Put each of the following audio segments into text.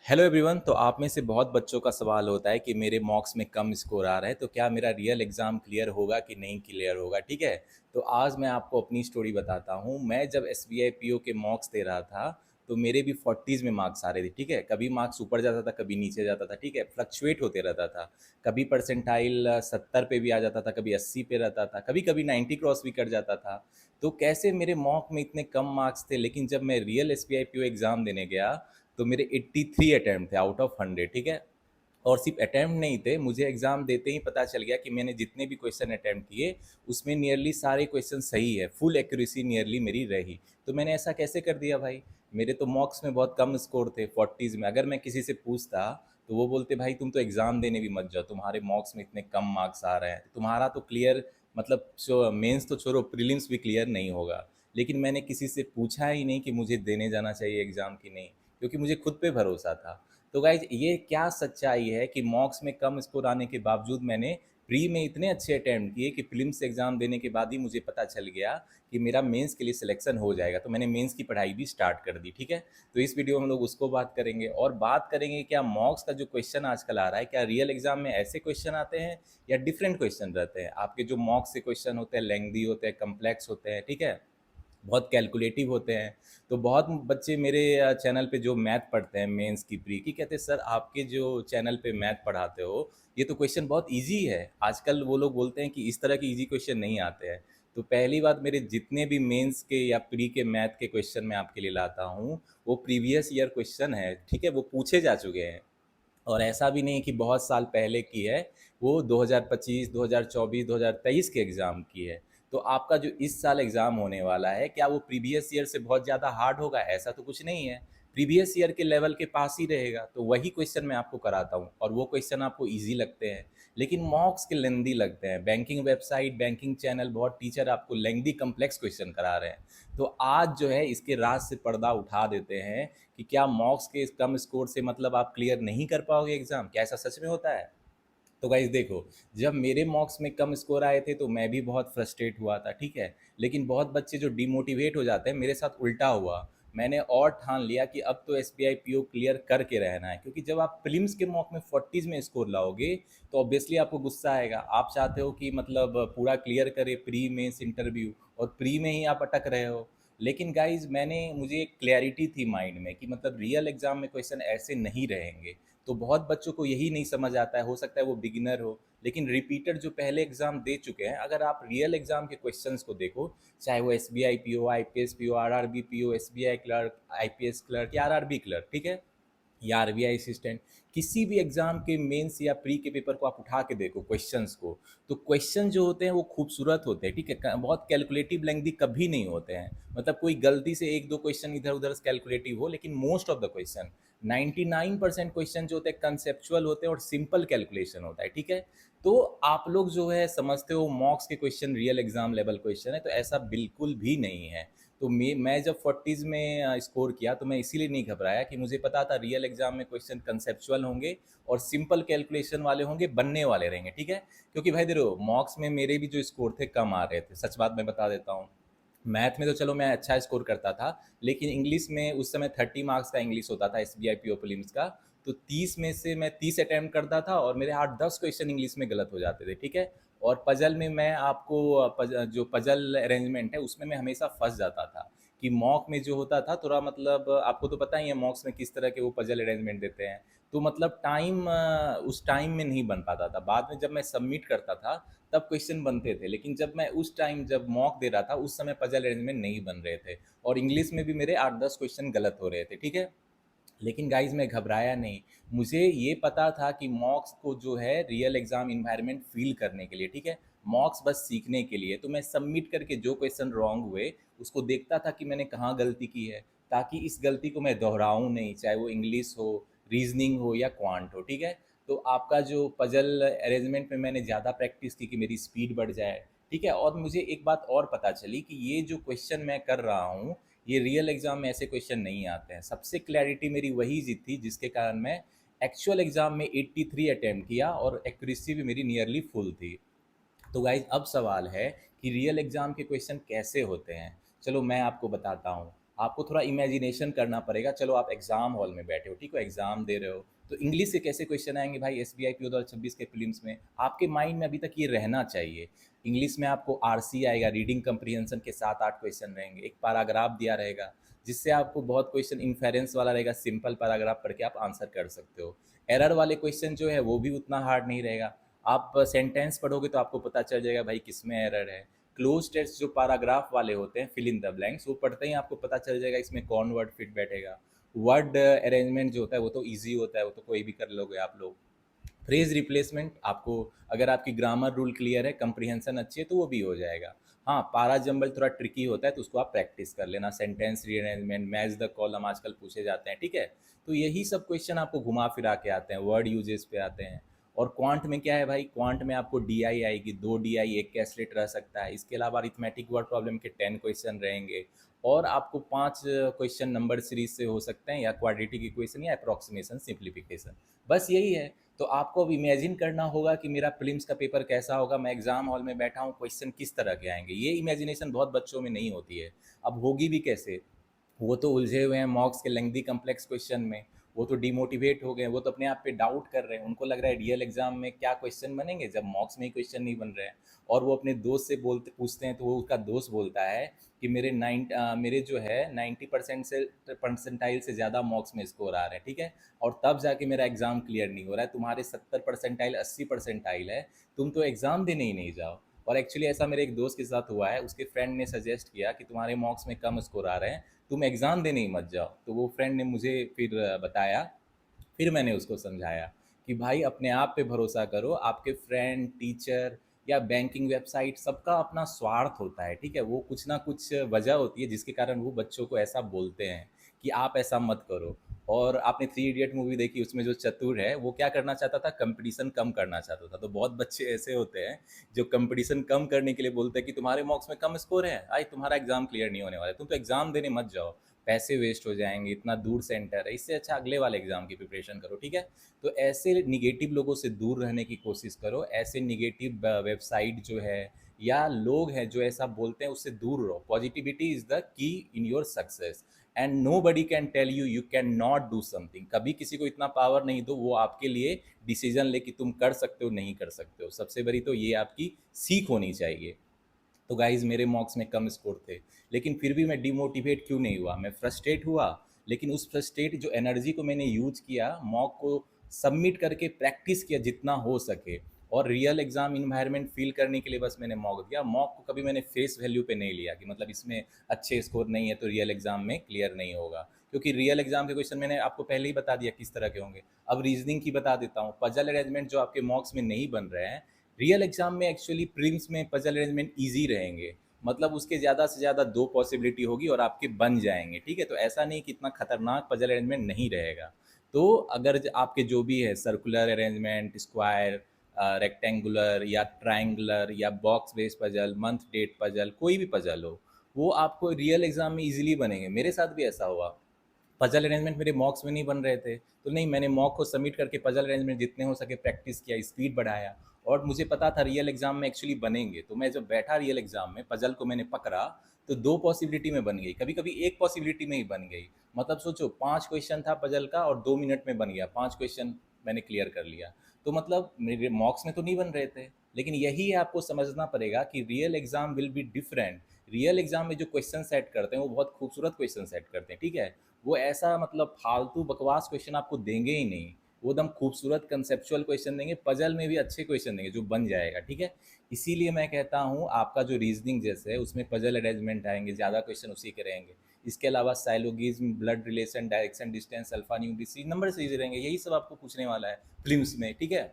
Hello everyone. तो आप में से बहुत बच्चों का सवाल होता है कि मेरे मॉक्स में कम स्कोर आ रहा है, तो क्या मेरा रियल एग्ज़ाम क्लियर होगा कि नहीं क्लियर होगा। ठीक है, तो आज मैं आपको अपनी स्टोरी बताता हूँ। मैं जब S B I P O के मॉक्स दे रहा था तो मेरे भी 40s में मार्क्स आ रहे थे। ठीक है, कभी मार्क्स ऊपर जाता था, कभी नीचे जाता था। ठीक है, फ्लक्चुएट होते रहता था। कभी परसेंटाइल 70 पे भी आ जाता था, कभी 80 पे रहता था, कभी कभी 90 क्रॉस भी कर जाता था। तो कैसे मेरे मॉक में इतने कम मार्क्स थे, लेकिन जब मैं real S B I P O exam देने गया तो मेरे 83 अटैम्प्ट थे आउट ऑफ 100। ठीक है, और सिर्फ अटैम्प्ट नहीं थे, मुझे एग्ज़ाम देते ही पता चल गया कि मैंने जितने भी क्वेश्चन अटैम्प्ट किए उसमें नियरली सारे क्वेश्चन सही है, फुल एक्यूरेसी नियरली मेरी रही। तो मैंने ऐसा कैसे कर दिया भाई? मेरे तो मॉक्स में बहुत कम स्कोर थे 40s में। अगर मैं किसी से पूछता तो वो बोलते भाई तुम तो एग्ज़ाम देने भी मत जाओ, तुम्हारे मॉक्स में इतने कम मार्क्स आ रहे हैं, तुम्हारा तो क्लियर मतलब मेंस तो छोड़ो, प्रीलिम्स भी क्लियर नहीं होगा। लेकिन मैंने किसी से पूछा ही नहीं कि मुझे देने जाना चाहिए एग्ज़ाम की नहीं, क्योंकि मुझे खुद पे भरोसा था। तो गाइज ये क्या सच्चाई है कि मॉक्स में कम स्कोर आने के बावजूद मैंने प्री में इतने अच्छे अटैम्प्ट किए कि प्रीलिम्स एग्ज़ाम देने के बाद ही मुझे पता चल गया कि मेरा मेंस के लिए सिलेक्शन हो जाएगा। तो मैंने मेंस की पढ़ाई भी स्टार्ट कर दी। ठीक है, तो इस वीडियो में हम लोग उसको बात करेंगे और बात करेंगे क्या मॉक्स का जो क्वेश्चन आजकल आ रहा है, क्या रियल एग्जाम में ऐसे क्वेश्चन आते हैं या डिफरेंट क्वेश्चन रहते हैं। आपके जो मॉक्स से क्वेश्चन होते हैं लेंथी होते हैं, कम्प्लेक्स होते हैं। ठीक है, बहुत कैलकुलेटिव होते हैं। तो बहुत बच्चे मेरे चैनल पे जो मैथ पढ़ते हैं मेंस की प्री की, कहते हैं सर आपके जो चैनल पे मैथ पढ़ाते हो ये तो क्वेश्चन बहुत इजी है। आजकल वो लोग बोलते हैं कि इस तरह के इजी क्वेश्चन नहीं आते हैं। तो पहली बात, मेरे जितने भी मेंस के या प्री के मैथ के क्वेश्चन मैं आपके लिए लाता हूँ वो प्रीवियस ईयर क्वेश्चन है। ठीक है, वो पूछे जा चुके हैं और ऐसा भी नहीं कि बहुत साल पहले की है। वो 2025, 2024, 2023 के एग्ज़ाम की है। तो आपका जो इस साल एग्ज़ाम होने वाला है, क्या वो प्रीवियस ईयर से बहुत ज़्यादा हार्ड होगा? ऐसा तो कुछ नहीं है, प्रीवियस ईयर के लेवल के पास ही रहेगा। तो वही क्वेश्चन मैं आपको कराता हूँ और वो क्वेश्चन आपको ईजी लगते हैं, लेकिन मॉक्स के लेंदी लगते हैं। बैंकिंग वेबसाइट, बैंकिंग चैनल, बहुत टीचर आपको लेंदी कम्प्लेक्स क्वेश्चन करा रहे हैं। तो आज जो है इसके राज से पर्दा उठा देते हैं कि क्या मॉक्स के कम स्कोर से मतलब आप क्लियर नहीं कर पाओगे एग्ज़ाम? क्या ऐसा सच में होता है? तो गाइज़ देखो, जब मेरे मॉक्स में कम स्कोर आए थे तो मैं भी बहुत फ्रस्ट्रेट हुआ था। ठीक है, लेकिन बहुत बच्चे जो डिमोटिवेट हो जाते हैं, मेरे साथ उल्टा हुआ। मैंने और ठान लिया कि अब तो S B I P O clear करके रहना है, क्योंकि जब आप प्रीलिम्स के मॉक में 40s में स्कोर लाओगे तो ऑब्वियसली आपको गुस्सा आएगा। आप चाहते हो कि मतलब पूरा क्लियर करे प्री मेंस इंटरव्यू, और प्री में ही आप अटक रहे हो। लेकिन गाइज मुझे एक क्लैरिटी थी माइंड में कि मतलब रियल एग्जाम में क्वेश्चन ऐसे नहीं रहेंगे। तो बहुत बच्चों को यही नहीं समझ आता है, हो सकता है वो बिगिनर हो, लेकिन रिपीटर जो पहले एग्जाम दे चुके हैं, अगर आप रियल एग्जाम के क्वेश्चंस को देखो, चाहे वो S B I P O, I P S P O, R R B P O, S B I clerk, I P S clerk या आर आर बी क्लर्क, ठीक है, या आरबीआई असिस्टेंट, किसी भी एग्जाम के मेंस या pre के paper को आप उठा के देखो क्वेश्चंस को, तो क्वेश्चन जो होते हैं वो खूबसूरत होते हैं। ठीक है, बहुत कैलकुलेटिव लेंथी कभी नहीं होते हैं। मतलब कोई गलती से एक दो क्वेश्चन इधर उधर कैलकुलेटिव हो, लेकिन most of the question 99% question जो होते हैं कंसेप्चुअल होते हैं और सिंपल कैलकुलेशन होता है। ठीक है, तो आप लोग जो है समझते हो मॉक्स के question real exam level question है, तो ऐसा बिल्कुल भी नहीं है। तो मैं जब 40s में स्कोर किया तो मैं इसीलिए नहीं घबराया कि मुझे पता था रियल एग्जाम में क्वेश्चन कंसेप्चुअल होंगे और सिंपल कैलकुलेशन वाले होंगे, बनने वाले रहेंगे। ठीक है, क्योंकि भाई देखो मॉक्स में मेरे भी जो स्कोर थे कम आ रहे थे, सच बात मैं बता देता हूँ। मैथ में तो चलो मैं अच्छा स्कोर करता था, लेकिन इंग्लिश में उस समय 30 मार्क्स का इंग्लिश होता था S B I P O prelims का। तो 30 में से मैं 30 अटैम्प्ट करता था और मेरे 8-10 क्वेश्चन इंग्लिश में गलत हो जाते थे। ठीक है, और पजल में मैं आपको जो पजल अरेंजमेंट है उसमें मैं हमेशा फंस जाता था। कि मॉक में जो होता था थोड़ा मतलब आपको तो पता ही है मॉक्स में किस तरह के वो पजल अरेंजमेंट देते हैं। तो मतलब टाइम उस टाइम में नहीं बन पाता था। बाद में जब मैं सबमिट करता था तब क्वेश्चन बनते थे, लेकिन जब मैं उस टाइम जब मॉक दे रहा था उस समय पजल अरेंजमेंट नहीं बन रहे थे और इंग्लिश में भी मेरे 8-10 क्वेश्चन गलत हो रहे थे। ठीक है, लेकिन गाइज मैं घबराया नहीं। मुझे ये पता था कि मॉक्स को जो है रियल एग्जाम इन्वायरमेंट फील करने के लिए, ठीक है, मॉक्स बस सीखने के लिए। तो मैं सबमिट करके जो क्वेश्चन रॉन्ग हुए उसको देखता था कि मैंने कहाँ गलती की है, ताकि इस गलती को मैं दोहराऊँ नहीं, चाहे वो इंग्लिश हो, रीजनिंग हो या क्वांट हो। ठीक है, तो आपका जो पजल अरेंजमेंट में मैंने ज़्यादा प्रैक्टिस की कि मेरी स्पीड बढ़ जाए। ठीक है, और मुझे एक बात और पता चली कि ये जो क्वेश्चन मैं कर रहा हूँ ये रियल एग्जाम में ऐसे क्वेश्चन नहीं आते हैं। सबसे क्लैरिटी मेरी वही जीत थी जिसके कारण मैं एक्चुअल एग्जाम में 83 अटैम्प्ट किया और एक्यूरेसी भी मेरी नियरली फुल थी। तो गाइज अब सवाल है कि रियल एग्जाम के क्वेश्चन कैसे होते हैं। चलो मैं आपको बताता हूँ। आपको थोड़ा इमेजिनेशन करना पड़ेगा। चलो आप एग्ज़ाम हॉल में बैठे हो, ठीक हो, एग्ज़ाम दे रहे हो, तो इंग्लिश से कैसे क्वेश्चन आएंगे भाई एसबीआई पीओ 2026 के प्रीलिम्स में? आपके माइंड में अभी तक ये रहना चाहिए। इंग्लिश में आपको आरसी आएगा, रीडिंग कंप्रीहेंशन के 7-8 क्वेश्चन रहेंगे, एक पैराग्राफ दिया रहेगा, जिससे आपको बहुत क्वेश्चन इन्फेरेंस वाला रहेगा, सिंपल पैराग्राफ पढ़ के आप आंसर कर सकते हो। एरर वाले क्वेश्चन जो है वो भी उतना हार्ड नहीं रहेगा। आप सेंटेंस पढ़ोगे तो आपको पता चल जाएगा भाई किस में एरर है। क्लोज टेस्ट जो पैराग्राफ वाले होते हैं, फिल इन द ब्लैंक्स, वो पढ़ते ही आपको पता चल जाएगा इसमें कौन वर्ड फिट बैठेगा। वर्ड अरेंजमेंट जो होता है वो तो ईजी होता है, वो तो कोई भी कर लोगे आप लोग। फ्रेज रिप्लेसमेंट आपको, अगर आपकी ग्रामर रूल क्लियर है, कंप्रीहेंशन अच्छी है, तो वो भी हो जाएगा। हाँ, पारा जंबल थोड़ा ट्रिकी होता है तो उसको आप प्रैक्टिस कर लेना। Sentence rearrangement, match the column आजकल पूछे जाते हैं, ठीक है। तो यही सब क्वेश्चन आपको घुमा फिरा के आते हैं, वर्ड यूजेस पे आते हैं। और क्वांट में क्या है भाई, क्वांट में आपको डीआई आएगी, 2 डीआई, 1 कैसलेट रह सकता है। इसके अलावा अरिथमेटिक वर्ड प्रॉब्लम के 10 क्वेश्चन रहेंगे, और आपको 5 क्वेश्चन नंबर सीरीज से हो सकते हैं, या क्वाड्रेटिक इक्वेशन या अप्रॉक्सीमेशन सिंप्लीफिकेशन। बस यही है। तो आपको अब इमेजिन करना होगा कि मेरा प्रीलिम्स का पेपर कैसा होगा, मैं एग्जाम हॉल में बैठा हूँ, क्वेश्चन किस तरह के आएंगे। ये इमेजिनेशन बहुत बच्चों में नहीं होती है। अब होगी भी कैसे, वो तो उलझे हुए हैं मॉक्स के लेंथी कम्प्लेक्स क्वेश्चन में। वो तो डिमोटिवेट हो गए, वो तो अपने आप पे डाउट कर रहे हैं। उनको लग रहा है रियल एग्जाम में क्या क्वेश्चन बनेंगे जब मॉक्स में ही क्वेश्चन नहीं बन रहे हैं। और वो अपने दोस्त से बोलते पूछते हैं, तो वो उसका दोस्त बोलता है कि मेरे जो है 90% से परसेंटाइल से ज़्यादा मॉक्स में स्कोर आ रहे हैं, ठीक है, और तब जाके मेरा एग्ज़ाम क्लियर नहीं हो रहा है। तुम्हारे 70 परसेंटाइल 80 परसेंटाइल है, तुम तो एग्ज़ाम देने ही नहीं जाओ। और एक्चुअली ऐसा मेरे एक दोस्त के साथ हुआ है। उसके फ्रेंड ने सजेस्ट किया कि तुम्हारे मॉक्स में कम स्कोर आ रहे हैं, तुम एग्ज़ाम देने ही मत जाओ। तो वो फ्रेंड ने मुझे फिर बताया, फिर मैंने उसको समझाया कि भाई अपने आप पे भरोसा करो। आपके फ्रेंड, टीचर या बैंकिंग वेबसाइट, सबका अपना स्वार्थ होता है, ठीक है। वो कुछ ना कुछ वजह होती है जिसके कारण वो बच्चों को ऐसा बोलते हैं कि आप ऐसा मत करो। और आपने 3 इडियट मूवी देखी, उसमें जो चतुर है वो क्या करना चाहता था, कंपटीशन कम करना चाहता था। तो बहुत बच्चे ऐसे होते हैं जो कंपटीशन कम करने के लिए बोलते हैं कि तुम्हारे मार्क्स में कम स्कोर है, आज तुम्हारा एग्जाम क्लियर नहीं होने वाला है, तुम तो एग्जाम देने मत जाओ, पैसे वेस्ट हो जाएंगे, इतना दूर सेंटर है, इससे अच्छा अगले वाले एग्जाम की प्रिपरेशन करो, ठीक है। तो ऐसे निगेटिव लोगों से दूर रहने की कोशिश करो। ऐसे निगेटिव वेबसाइट जो है या लोग हैं जो ऐसा बोलते हैं, उससे दूर रहो। Positivity is the key in your success, and nobody can tell you you can not do something. कभी किसी को इतना पावर नहीं दो वो आपके लिए डिसीजन ले कि तुम कर सकते हो नहीं कर सकते हो। सबसे बड़ी तो ये आपकी सीख होनी चाहिए। तो गाइज़ मेरे मॉक्स में कम स्कोर थे, लेकिन फिर भी मैं डिमोटिवेट क्यों नहीं हुआ, मैं फ्रस्ट्रेट हुआ। लेकिन उस फ्रस्ट्रेट जो एनर्जी को मैंने यूज किया, मॉक को सबमिट करके प्रैक्टिस किया जितना हो सके, और रियल एग्जाम इन्वायरमेंट फील करने के लिए बस मैंने मॉक दिया। मॉक को कभी मैंने फेस वैल्यू पे नहीं लिया कि मतलब इसमें अच्छे स्कोर नहीं है तो रियल एग्जाम में क्लियर नहीं होगा, क्योंकि रियल एग्जाम के क्वेश्चन मैंने आपको पहले ही बता दिया किस तरह के होंगे। अब रीजनिंग की बता देता हूँ। पजल अरेंजमेंट जो आपके मॉक्स में नहीं बन रहे हैं, रियल एग्जाम में एक्चुअली प्रीलिम्स में पजल अरेंजमेंट ईजी रहेंगे। मतलब उसके ज़्यादा से ज़्यादा 2 पॉसिबिलिटी होगी और आपके बन जाएंगे, ठीक है। तो ऐसा नहीं कि इतना खतरनाक पजल अरेंजमेंट नहीं रहेगा। तो अगर आपके जो भी है सर्कुलर अरेंजमेंट, स्क्वायर, रेक्टेंगुलर या ट्रायंगुलर या box based puzzle, month date puzzle, कोई भी पजल हो, वो आपको रियल एग्जाम में इजीली बनेंगे। मेरे साथ भी ऐसा हुआ, पजल अरेंजमेंट मेरे मॉक्स में नहीं बन रहे थे, तो नहीं, मैंने मॉक को सबमिट करके पजल अरेंजमेंट जितने हो सके प्रैक्टिस किया, स्पीड बढ़ाया, और मुझे पता था रियल एग्जाम में एक्चुअली बनेंगे। तो मैं जब बैठा रियल एग्जाम में, पजल को मैंने पकड़ा, तो 2 पॉसिबिलिटी में बन गई, कभी कभी 1 पॉसिबिलिटी में ही बन गई। मतलब सोचो 5 क्वेश्चन था पजल का और 2 मिनट में बन गया, 5 क्वेश्चन मैंने क्लियर कर लिया। तो मतलब मेरे मॉक्स में तो नहीं बन रहे थे, लेकिन यही आपको समझना पड़ेगा कि real exam will be different. Real exam में जो क्वेश्चन सेट करते हैं वो बहुत खूबसूरत क्वेश्चन सेट करते हैं, ठीक है। वो ऐसा मतलब फालतू बकवास क्वेश्चन आपको देंगे ही नहीं, वो एकदम खूबसूरत कंसेप्चुअल क्वेश्चन देंगे। पजल में भी अच्छे क्वेश्चन देंगे जो बन जाएगा, ठीक है। इसीलिए मैं कहता हूँ आपका जो रीजनिंग जैसे है उसमें पजल अरेंजमेंट आएंगे, ज़्यादा क्वेश्चन उसी के रहेंगे। इसके अलावा syllogism, blood relation, direction distance, alpha numeric number series रहेंगे, यही सब आपको पूछने वाला है फिल्म्स में, ठीक है।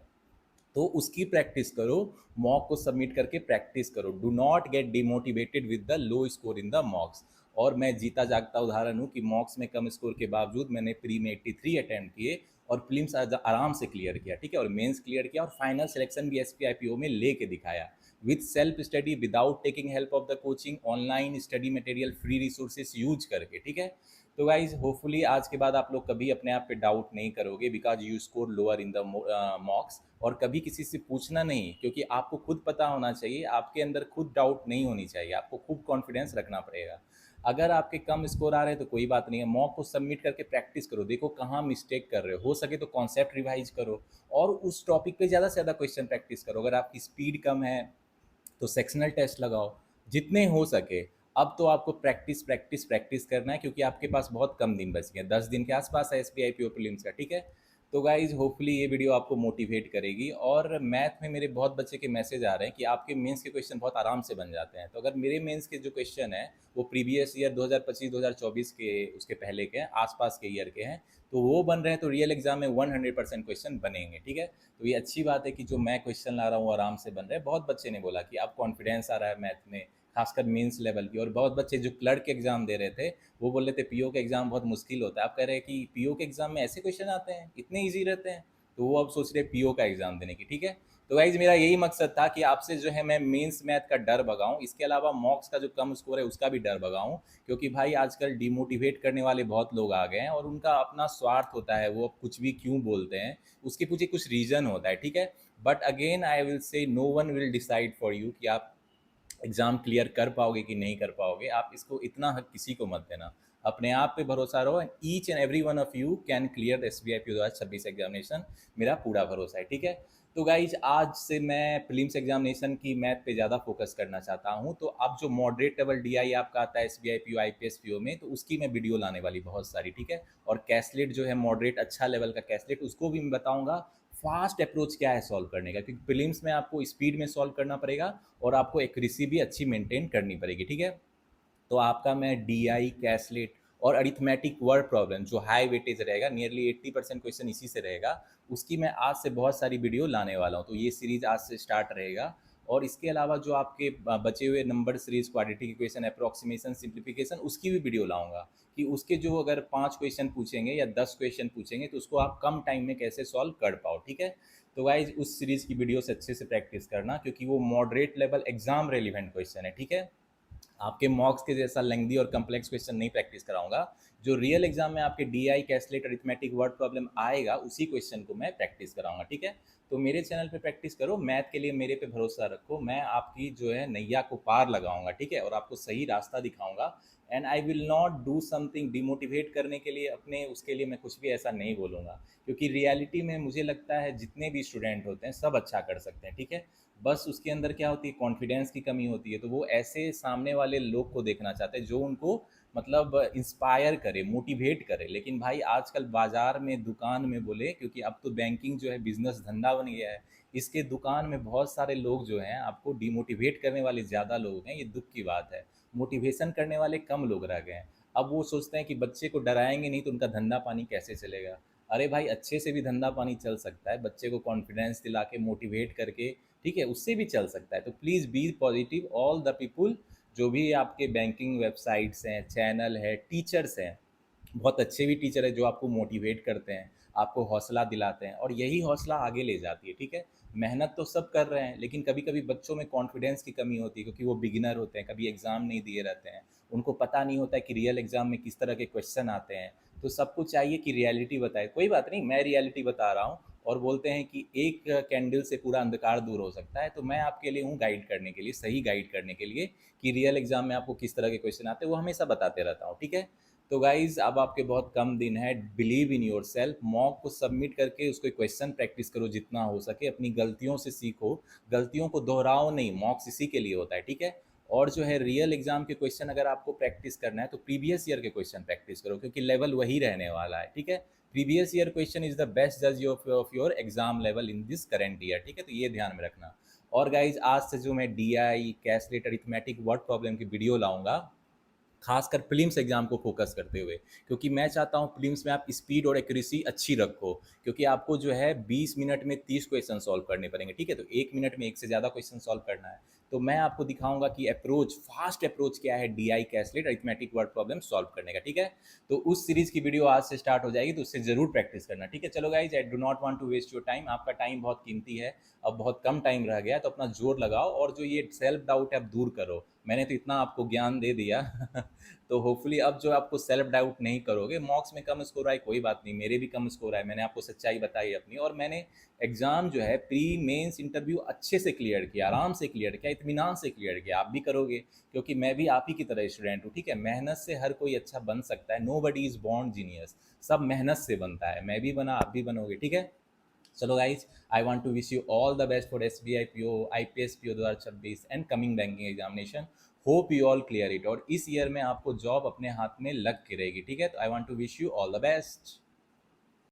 तो उसकी प्रैक्टिस करो, मॉक को सबमिट करके प्रैक्टिस करो। Do not get demotivated with the low score in the मॉक्स। और मैं जीता जागता उदाहरण हूँ कि मॉक्स में कम स्कोर के बावजूद मैंने प्री में 83 अटैम्प्ट किए और फिल्म्स आराम से क्लियर किया, ठीक है, और मेंस क्लियर किया, और फाइनल सिलेक्शन भी एसपीआईपीओ में लेके दिखाया with self study, without taking help of the coaching, online study material, free resources use करके, ठीक है। तो गाइज होपफुली आज के बाद आप लोग कभी अपने आप पे डाउट नहीं करोगे, because you score lower in the मॉक्स। और कभी किसी से पूछना नहीं, क्योंकि आपको खुद पता होना चाहिए, आपके अंदर खुद डाउट नहीं होनी चाहिए, आपको खूब कॉन्फिडेंस रखना पड़ेगा। अगर आपके कम स्कोर आ रहे हैं तो कोई बात नहीं है, मॉक को सबमिट करके प्रैक्टिस करो, देखो कहाँ मिस्टेक कर रहे हो सके तो कॉन्सेप्ट रिवाइज करो और उस टॉपिक पे ज़्यादा से ज़्यादा क्वेश्चन प्रैक्टिस करो। अगर आपकी स्पीड कम है तो सेक्शनल टेस्ट लगाओ जितने हो सके। अब तो आपको प्रैक्टिस प्रैक्टिस प्रैक्टिस करना है क्योंकि आपके पास बहुत कम दिन बच गए, 10 दिन के आसपास है S B I P O prelims का, ठीक है। तो गाइज होपफुली ये वीडियो आपको मोटिवेट करेगी। और मैथ में मेरे बहुत बच्चे के मैसेज आ रहे हैं कि आपके मेंस के क्वेश्चन बहुत आराम से बन जाते हैं। तो अगर मेरे मेंस के जो क्वेश्चन है वो प्रीवियस ईयर 2025-2024 के उसके पहले के हैं, आसपास के ईयर के हैं, तो वो बन रहे हैं तो रियल एग्जाम में 100% क्वेश्चन बनेंगे, ठीक है। तो ये अच्छी बात है कि जो मैं क्वेश्चन ला रहा हूँ आराम से बन रहे हैं। बहुत बच्चे ने बोला कि अब कॉन्फिडेंस आ रहा है मैथ में, खासकर मेंस लेवल की। और बहुत बच्चे जो क्लर्क के एग्जाम दे रहे थे वो बोल रहे थे पीओ का एग्जाम बहुत मुश्किल होता है, आप कह रहे हैं कि पीओ के एग्जाम में ऐसे क्वेश्चन आते हैं, इतने ईजी रहते हैं, तो वो अब सोच रहे पीओ का एग्जाम देने की, ठीक है। तो गाइज मेरा यही मकसद था कि आपसे जो है मैं मेंस मैथ का डर भगाऊं, इसके अलावा मॉक्स का जो कम स्कोर है उसका भी डर भगाऊं। क्योंकि भाई आजकल डिमोटिवेट करने वाले बहुत लोग आ गए हैं और उनका अपना स्वार्थ होता है, वो कुछ भी क्यों बोलते हैं उसके पीछे कुछ रीज़न होता है, ठीक है। But again I will say no one will decide for you कि आप एग्ज़ाम क्लियर कर पाओगे कि नहीं कर पाओगे। आप इसको इतना हक किसी को मत देना, अपने आप पे भरोसा रहो। Each and every one of you can clear S B I P 2026 examination, मेरा पूरा भरोसा है, ठीक है। तो गाइज आज से मैं प्रीलिम्स एग्जामिनेशन की मैथ पे ज़्यादा फोकस करना चाहता हूँ। तो अब जो मॉडरेट लेवल डी आई आपका आता है S B I P O I P S P O में, तो उसकी मैं वीडियो लाने वाली बहुत सारी, ठीक है। और कैसलेट जो है मॉडरेट अच्छा लेवल का कैसलेट, उसको भी मैं बताऊँगा फास्ट अप्रोच क्या है सॉल्व करने का, क्योंकि प्रीलिम्स में आपको स्पीड में सॉल्व करना पड़ेगा और आपको एक्यूरेसी भी अच्छी मेंटेन करनी पड़ेगी, ठीक है। तो आपका मैं डी आई कैसलेट और अरिथमेटिक वर्ड प्रॉब्लम जो हाई वेटेज रहेगा, नियरली 80% क्वेश्चन इसी से रहेगा, उसकी मैं आज से बहुत सारी वीडियो लाने वाला हूँ। तो ये सीरीज आज से स्टार्ट रहेगा। और इसके अलावा जो आपके बचे हुए number series, quadratic equation, approximation, simplification, उसकी भी वीडियो लाऊंगा कि उसके जो अगर 5 क्वेश्चन पूछेंगे या 10 क्वेश्चन पूछेंगे तो उसको आप कम टाइम में कैसे सॉल्व कर पाओ, ठीक है। तो गाइज उस सीरीज की वीडियो से अच्छे से प्रैक्टिस करना क्योंकि वो moderate level exam relevant question है, ठीक है। आपके मॉक्स के जैसा लेंदी और कम्प्लेक्स क्वेश्चन नहीं प्रैक्टिस कराऊंगा। जो रियल एग्जाम में आपके D I caselet arithmetic word problem आएगा उसी क्वेश्चन को मैं प्रैक्टिस कराऊंगा, ठीक है। तो मेरे चैनल पे प्रैक्टिस करो, मैथ के लिए मेरे पे भरोसा रखो, मैं आपकी जो है नैया को पार लगाऊंगा, ठीक है, और आपको सही रास्ता दिखाऊंगा। And I will not do something demotivate करने के लिए अपने, उसके लिए मैं कुछ भी ऐसा नहीं बोलूँगा। क्योंकि रियलिटी में मुझे लगता है जितने भी स्टूडेंट होते हैं सब अच्छा कर सकते हैं, ठीक है। बस उसके अंदर क्या होती है, कॉन्फिडेंस की कमी होती है। तो वो ऐसे सामने वाले लोग को देखना चाहते हैं जो उनको मतलब इंस्पायर करे, मोटिवेट करे। लेकिन भाई आजकल बाज़ार में, दुकान में बोले, क्योंकि अब तो बैंकिंग जो है बिज़नेस धंधा बन गया है, इसके दुकान में बहुत सारे लोग जो हैं आपको डिमोटिवेट करने वाले ज़्यादा लोग हैं, ये दुःख की बात है। मोटिवेशन करने वाले कम लोग रह गए हैं। अब वो सोचते हैं कि बच्चे को डराएंगे नहीं तो उनका धंधा पानी कैसे चलेगा। अरे भाई अच्छे से भी धंधा पानी चल सकता है, बच्चे को कॉन्फिडेंस दिला के, मोटिवेट करके, ठीक है, उससे भी चल सकता है। तो please be positive all the people, जो भी आपके बैंकिंग वेबसाइट्स हैं, चैनल है, टीचर्स हैं, बहुत अच्छे भी टीचर है जो आपको मोटिवेट करते हैं, आपको हौसला दिलाते हैं और यही हौसला आगे ले जाती है, ठीक है। मेहनत तो सब कर रहे हैं लेकिन कभी कभी बच्चों में कॉन्फिडेंस की कमी होती है क्योंकि वो बिगिनर होते हैं, कभी एग्ज़ाम नहीं दिए रहते हैं, उनको पता नहीं होता है कि रियल एग्ज़ाम में किस तरह के क्वेश्चन आते हैं। तो सबको चाहिए कि रियलिटी बताए, कोई बात नहीं, मैं रियलिटी बता रहा हूँ। और बोलते हैं कि एक कैंडल से पूरा अंधकार दूर हो सकता है, तो मैं आपके लिए हूँ गाइड करने के लिए, सही गाइड करने के लिए कि रियल एग्जाम में आपको किस तरह के क्वेश्चन आते हैं, वो हमेशा बताते रहता हूँ, ठीक है। तो गाइज अब आपके बहुत कम दिन है, believe in your self, mock को सबमिट करके उसको क्वेश्चन प्रैक्टिस करो जितना हो सके, अपनी गलतियों से सीखो, गलतियों को दोहराओ नहीं, मॉक्स इसी के लिए होता है, ठीक है। और जो है रियल एग्जाम के क्वेश्चन अगर आपको प्रैक्टिस करना है तो प्रीवियस ईयर के क्वेश्चन प्रैक्टिस करो क्योंकि लेवल वही रहने वाला है, ठीक है। Previous year question is the best जज of your exam level in this current year, ठीक है, तो ये ध्यान में रखना। और गाइज आज से जो मैं D I caselet arithmetic word problem की वीडियो लाऊंगा, खासकर प्रीलिम्स एग्जाम को फोकस करते हुए, क्योंकि मैं चाहता हूं प्रीलिम्स में आप स्पीड और एक्यूरेसी अच्छी रखो, क्योंकि आपको जो है 20 मिनट में 30 क्वेश्चन सॉल्व करने पड़ेंगे, ठीक है। तो 1 मिनट में एक से ज़्यादा क्वेश्चन सॉल्व करना है। तो मैं आपको दिखाऊंगा कि अप्रोच, फास्ट अप्रोच क्या है D I caselet arithmetic word problem solve करने का, ठीक है। तो उस सीरीज की वीडियो आज से स्टार्ट हो जाएगी, तो उससे जरूर प्रैक्टिस करना, ठीक है। चलो guys, I do not want to waste your time, आपका टाइम बहुत कीमती है, अब बहुत कम टाइम रह गया है, तो अपना जोर लगाओ और जो ये सेल्फ डाउट है अब दूर करो। मैंने तो इतना आपको ज्ञान दे दिया तो होपफुली अब जो आपको सेल्फ डाउट नहीं करोगे। मॉक्स में कम स्कोर आए कोई बात नहीं, मेरे भी कम स्कोर आए, मैंने आपको सच्चाई बताई अपनी, और मैंने एग्ज़ाम जो है प्री मेंस इंटरव्यू अच्छे से क्लियर किया, आराम से क्लियर किया, इत्मीनान से क्लियर किया, आप भी करोगे, क्योंकि मैं भी आप ही की तरह स्टूडेंट हूँ, ठीक है। मेहनत से हर कोई अच्छा बन सकता है, nobody is born genius, सब मेहनत से बनता है, मैं भी बना, आप भी बनोगे, ठीक है। चलो guys, I want to wish you all the best for SBI PO IPS PO 2026 and coming banking examination. Hope you all clear it, और इस ईयर में आपको जॉब अपने हाथ में लग के रहेगी, ठीक है। तो I want to wish you all the best.